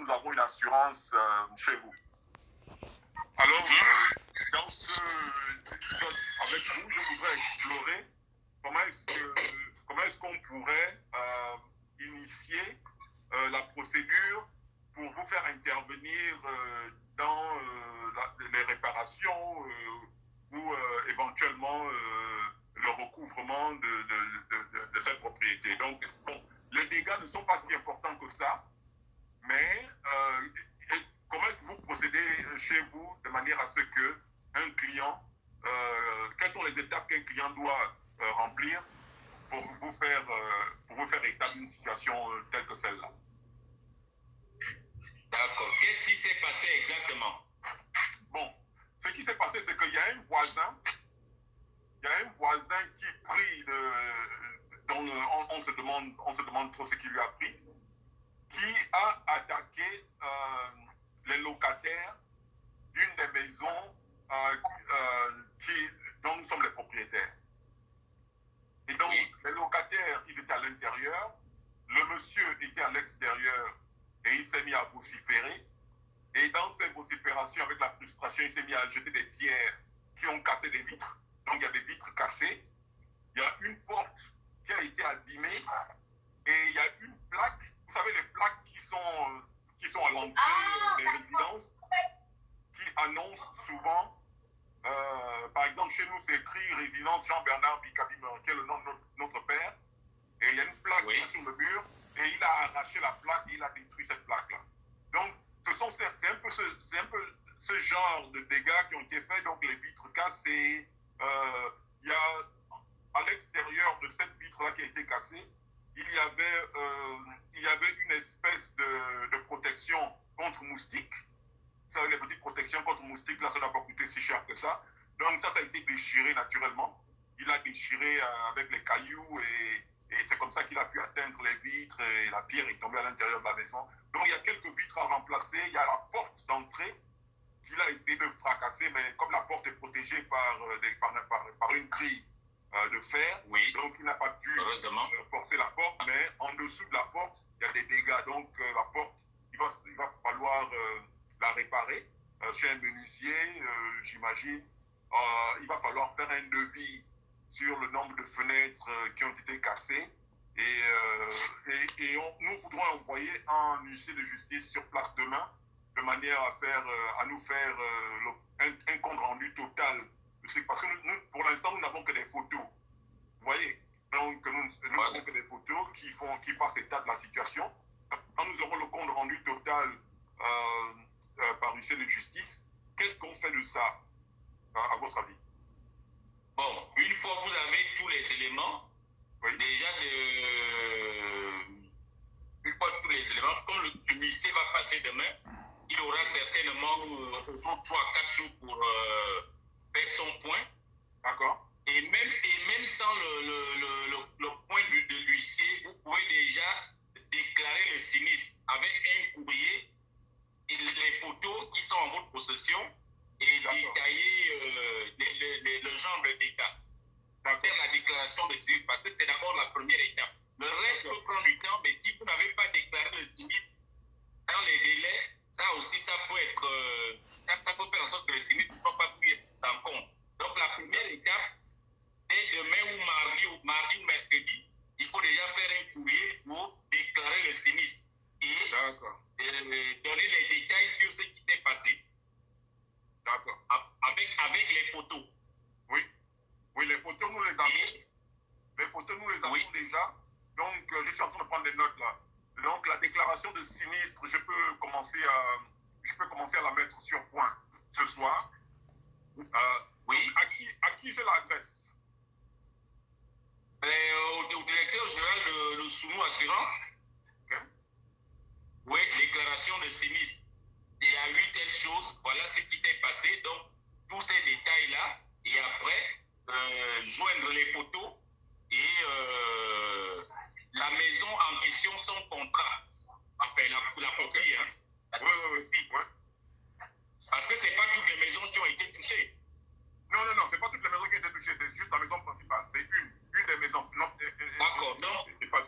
nous avons une assurance chez vous. Alors, avec vous, je voudrais explorer comment est-ce qu'on pourrait initier la procédure pour vous faire intervenir dans les réparations ou éventuellement le recouvrement de cette propriété. Donc, bon, les dégâts ne sont pas si importants que ça, mais comment est-ce que vous procédez chez vous de manière à ce que un client, quelles sont les étapes qu'un client doit remplir pour vous faire état d'une situation telle que celle-là? D'accord. Qu'est-ce qui s'est passé exactement? Bon, ce qui s'est passé, c'est qu'il y a un voisin qui prie on se demande trop ce qu'il lui a pris, qui a attaqué les locataires d'une des maisons dont nous sommes les propriétaires. Et donc, les locataires, ils étaient à l'intérieur, le monsieur était à l'extérieur et il s'est mis à vociférer. Et dans ces vociférations, avec la frustration, il s'est mis à jeter des pierres qui ont cassé des vitres. Donc, il y a des vitres cassées. Il y a une porte qui a été abîmée. Et il y a une plaque, vous savez, les plaques qui sont à l'entrée des résidences, qui annoncent souvent, par exemple, chez nous, c'est écrit résidence Jean-Bernard Bicabim, qui est le nom de notre père. Et il y a une plaque qui est sur le mur, et il a arraché la plaque et il a détruit cette plaque-là. Donc, c'est un peu ce genre de dégâts qui ont été faits. Donc, les vitres cassées, il y a à l'extérieur de cette vitre-là qui a été cassée, il y avait une espèce de protection contre moustiques. Vous savez, les petites protections contre moustiques, là, ça n'a pas coûté si cher que ça. Donc, ça a été déchiré naturellement. Il a déchiré avec les cailloux et c'est comme ça qu'il a pu atteindre les vitres et la pierre est tombée à l'intérieur de la maison. Donc, il y a quelques vitres à remplacer. Il y a la porte d'entrée qu'il a essayé de fracasser, mais comme la porte est protégée par une grille de fer, donc il n'a pas pu forcer la porte, mais en dessous de la porte, il y a des dégâts. Donc, la porte, il va falloir la réparer chez un menuisier, j'imagine. Il va falloir faire un devis sur le nombre de fenêtres qui ont été cassées et nous voudrons envoyer un huissier de justice sur place demain de manière à nous faire un compte rendu total. Parce que nous, pour l'instant, nous n'avons que des photos. Vous voyez? Donc, nous n'avons que des photos qui fassent état de la situation. Quand nous aurons le compte rendu total par huissier de justice, qu'est-ce qu'on fait de ça, à votre avis? Bon, une fois que vous avez tous les éléments, déjà une fois tous les éléments, quand le huissier va passer demain, il aura certainement autour de 3 à 4 jours pour faire son point. D'accord. Et même sans le point de l'huissier, vous pouvez déjà déclarer le sinistre avec un courrier et les photos qui sont en votre possession et détailler le genre de dégâts. Faire la déclaration de sinistre, parce que c'est d'abord la première étape. Le reste peut prendre du temps, mais si vous n'avez pas déclaré le sinistre dans les délais, ça aussi, ça peut faire en sorte que le sinistre ne soit pas pris en compte. Donc, la première étape, dès demain ou mardi ou mercredi, il faut déjà faire un courrier pour déclarer le sinistre et donner les détails sur ce qui s'est passé. D'accord. Avec les photos. Oui, les photos, nous les avons. Les photos, nous les avons déjà. Donc, je suis en train de prendre des notes là. Donc, la déclaration de sinistre, je peux commencer à la mettre sur point ce soir. À qui je l'adresse? Au directeur général de Sounou Assurance. Oui, déclaration de sinistre. Il y a eu telle chose, voilà ce qui s'est passé. Donc, tous ces détails-là, et après, joindre les photos et la maison en question, son contrat. Enfin, la copie, hein. Oui. Parce que ce n'est pas toutes les maisons qui ont été touchées. Non, c'est pas toutes les maisons qui ont été touchées, c'est juste la maison principale. C'est une des maisons. D'accord, donc, c'est pas